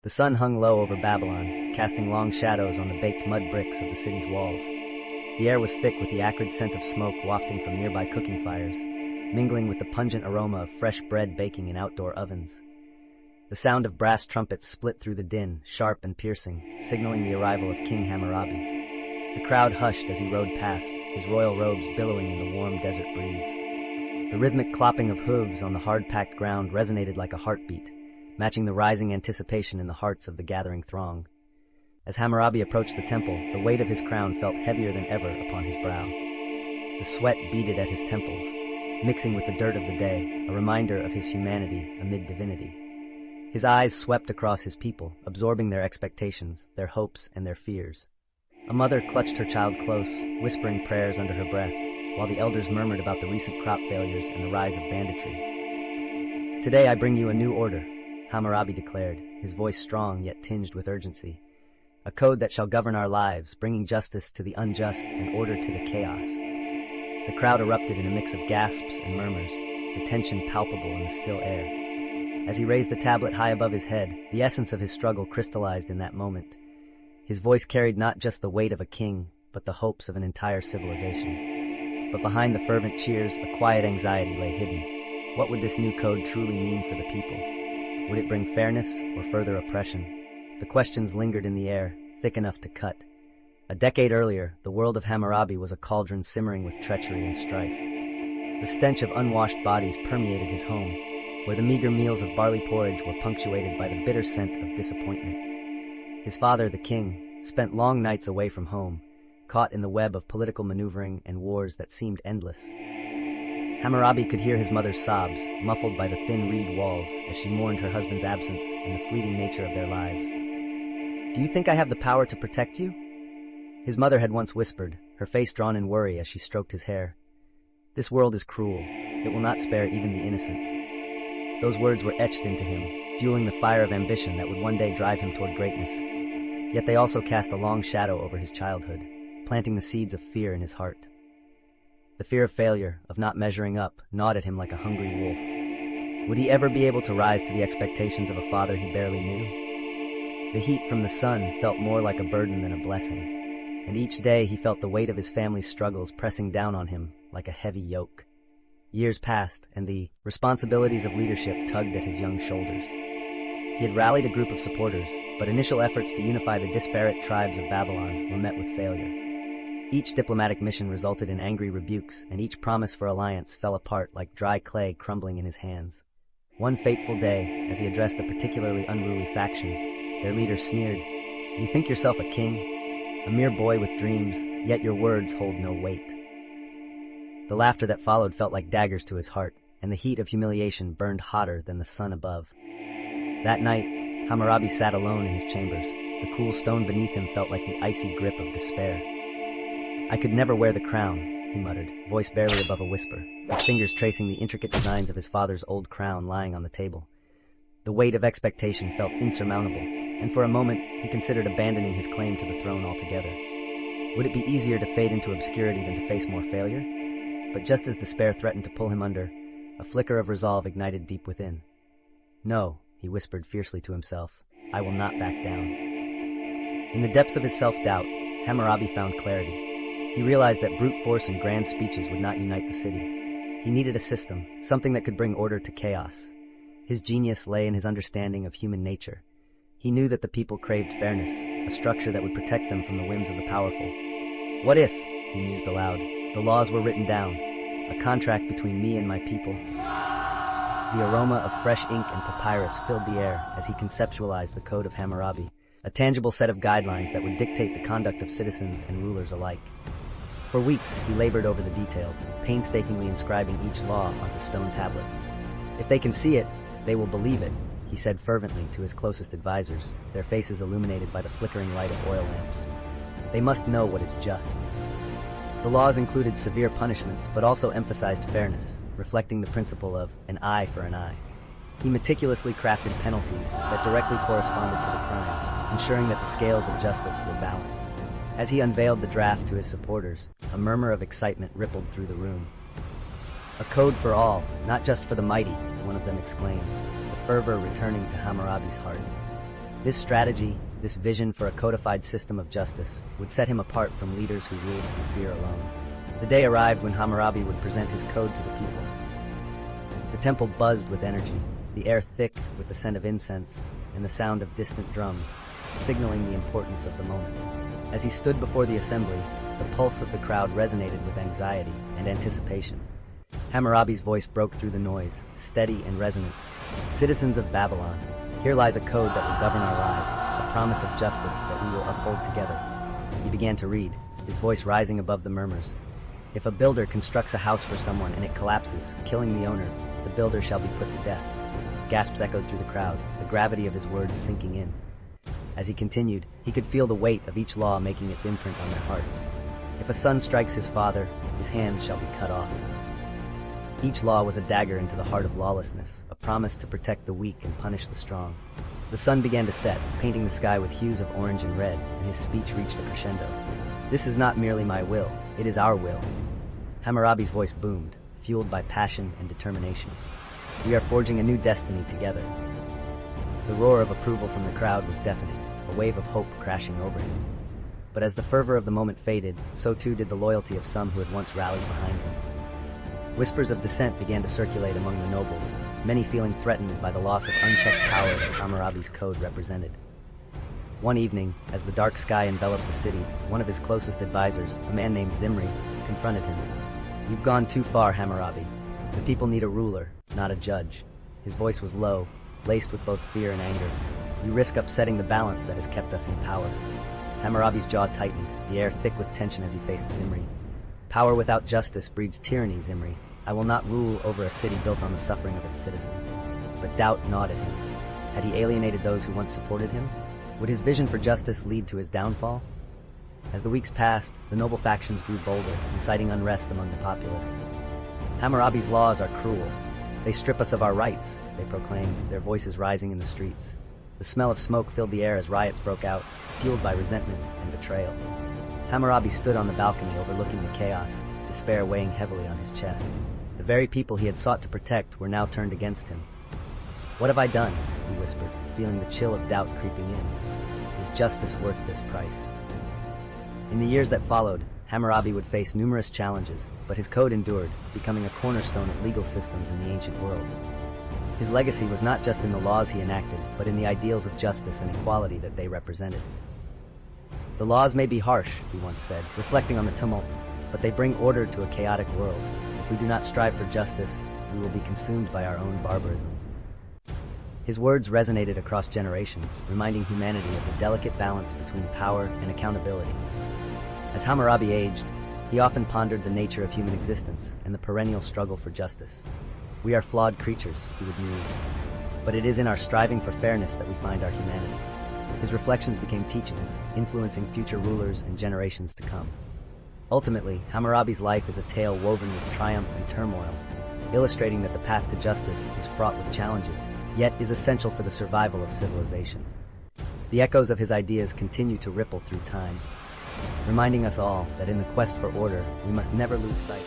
The sun hung low over Babylon, casting long shadows on the baked mud bricks of the city's walls. The air was thick with the acrid scent of smoke wafting from nearby cooking fires, mingling with the pungent aroma of fresh bread baking in outdoor ovens. The sound of brass trumpets split through the din, sharp and piercing, signaling the arrival of King Hammurabi. The crowd hushed as he rode past, his royal robes billowing in the warm desert breeze. The rhythmic clopping of hooves on the hard-packed ground resonated like a heartbeat, matching the rising anticipation in the hearts of the gathering throng. As Hammurabi approached the temple, the weight of his crown felt heavier than ever upon his brow. The sweat beaded at his temples, mixing with the dirt of the day, a reminder of his humanity amid divinity. His eyes swept across his people, absorbing their expectations, their hopes, and their fears. A mother clutched her child close, whispering prayers under her breath, while the elders murmured about the recent crop failures and the rise of banditry. "Today I bring you a new order," Hammurabi declared, his voice strong yet tinged with urgency. "A code that shall govern our lives, bringing justice to the unjust and order to the chaos." The crowd erupted in a mix of gasps and murmurs, the tension palpable in the still air. As he raised the tablet high above his head, the essence of his struggle crystallized in that moment. His voice carried not just the weight of a king, but the hopes of an entire civilization. But behind the fervent cheers, a quiet anxiety lay hidden. What would this new code truly mean for the people? Would it bring fairness or further oppression? The questions lingered in the air, thick enough to cut. A decade earlier, the world of Hammurabi was a cauldron simmering with treachery and strife. The stench of unwashed bodies permeated his home, where the meager meals of barley porridge were punctuated by the bitter scent of disappointment. His father, the king, spent long nights away from home, caught in the web of political maneuvering and wars that seemed endless. Hammurabi could hear his mother's sobs, muffled by the thin reed walls, as she mourned her husband's absence and the fleeting nature of their lives. "Do you think I have the power to protect you?" His mother had once whispered, her face drawn in worry as she stroked his hair. "This world is cruel. It will not spare even the innocent." Those words were etched into him, fueling the fire of ambition that would one day drive him toward greatness. Yet they also cast a long shadow over his childhood, planting the seeds of fear in his heart. The fear of failure, of not measuring up, gnawed at him like a hungry wolf. Would he ever be able to rise to the expectations of a father he barely knew? The heat from the sun felt more like a burden than a blessing, and each day he felt the weight of his family's struggles pressing down on him like a heavy yoke. Years passed, and the responsibilities of leadership tugged at his young shoulders. He had rallied a group of supporters, but initial efforts to unify the disparate tribes of Babylon were met with failure. Each diplomatic mission resulted in angry rebukes, and each promise for alliance fell apart like dry clay crumbling in his hands. One fateful day, as he addressed a particularly unruly faction, their leader sneered, "You think yourself a king? A mere boy with dreams, yet your words hold no weight." The laughter that followed felt like daggers to his heart, and the heat of humiliation burned hotter than the sun above. That night, Hammurabi sat alone in his chambers. The cool stone beneath him felt like the icy grip of despair. "I could never wear the crown," he muttered, voice barely above a whisper, his fingers tracing the intricate designs of his father's old crown lying on the table. The weight of expectation felt insurmountable, and for a moment he considered abandoning his claim to the throne altogether. Would it be easier to fade into obscurity than to face more failure? But just as despair threatened to pull him under, a flicker of resolve ignited deep within. "No," he whispered fiercely to himself, "I will not back down." In the depths of his self-doubt, Hammurabi found clarity. He realized that brute force and grand speeches would not unite the city. He needed a system, something that could bring order to chaos. His genius lay in his understanding of human nature. He knew that the people craved fairness, a structure that would protect them from the whims of the powerful. "What if," he mused aloud, "the laws were written down, a contract between me and my people?" The aroma of fresh ink and papyrus filled the air as he conceptualized the Code of Hammurabi, a tangible set of guidelines that would dictate the conduct of citizens and rulers alike. For weeks, he labored over the details, painstakingly inscribing each law onto stone tablets. "If they can see it, they will believe it," he said fervently to his closest advisors, their faces illuminated by the flickering light of oil lamps. "They must know what is just." The laws included severe punishments, but also emphasized fairness, reflecting the principle of an eye for an eye. He meticulously crafted penalties that directly corresponded to the crime, ensuring that the scales of justice were balanced. As he unveiled the draft to his supporters, a murmur of excitement rippled through the room. "A code for all, not just for the mighty," one of them exclaimed, the fervor returning to Hammurabi's heart. This strategy, this vision for a codified system of justice, would set him apart from leaders who ruled through fear alone. The day arrived when Hammurabi would present his code to the people. The temple buzzed with energy, the air thick with the scent of incense and the sound of distant drums, signaling the importance of the moment. As he stood before the assembly, the pulse of the crowd resonated with anxiety and anticipation. Hammurabi's voice broke through the noise, steady and resonant. Citizens of Babylon, here lies a code that will govern our lives, a promise of justice that we will uphold together. He began to read, his voice rising above the murmurs. If a builder constructs a house for someone and it collapses, killing the owner, the builder shall be put to death. Gasps echoed through the crowd, the gravity of his words sinking in. As he continued, he could feel the weight of each law making its imprint on their hearts. If a son strikes his father, his hands shall be cut off. Each law was a dagger into the heart of lawlessness, a promise to protect the weak and punish the strong. The sun began to set, painting the sky with hues of orange and red, and his speech reached a crescendo. This is not merely my will, it is our will. Hammurabi's voice boomed, fueled by passion and determination. We are forging a new destiny together. The roar of approval from the crowd was deafening, a wave of hope crashing over him. But as the fervor of the moment faded, so too did the loyalty of some who had once rallied behind him. Whispers of dissent began to circulate among the nobles, many feeling threatened by the loss of unchecked power that Hammurabi's code represented. One evening, as the dark sky enveloped the city, one of his closest advisors, a man named Zimri, confronted him. "You've gone too far, Hammurabi. The people need a ruler, not a judge." His voice was low, laced with both fear and anger. "You risk upsetting the balance that has kept us in power." Hammurabi's jaw tightened, the air thick with tension as he faced Zimri. "Power without justice breeds tyranny, Zimri. I will not rule over a city built on the suffering of its citizens." But doubt gnawed at him. Had he alienated those who once supported him? Would his vision for justice lead to his downfall? As the weeks passed, the noble factions grew bolder, inciting unrest among the populace. "Hammurabi's laws are cruel. They strip us of our rights," they proclaimed, their voices rising in the streets. The smell of smoke filled the air as riots broke out, fueled by resentment and betrayal. Hammurabi stood on the balcony overlooking the chaos, despair weighing heavily on his chest. The very people he had sought to protect were now turned against him. "What have I done?" he whispered, feeling the chill of doubt creeping in. "Is justice worth this price?" In the years that followed, Hammurabi would face numerous challenges, but his code endured, becoming a cornerstone of legal systems in the ancient world. His legacy was not just in the laws he enacted, but in the ideals of justice and equality that they represented. "The laws may be harsh," he once said, reflecting on the tumult, "but they bring order to a chaotic world. If we do not strive for justice, we will be consumed by our own barbarism." His words resonated across generations, reminding humanity of the delicate balance between power and accountability. As Hammurabi aged, he often pondered the nature of human existence and the perennial struggle for justice. "We are flawed creatures," he would muse, "but it is in our striving for fairness that we find our humanity." His reflections became teachings, influencing future rulers and generations to come. Ultimately, Hammurabi's life is a tale woven with triumph and turmoil, illustrating that the path to justice is fraught with challenges, yet is essential for the survival of civilization. The echoes of his ideas continue to ripple through time, reminding us all that in the quest for order, we must never lose sight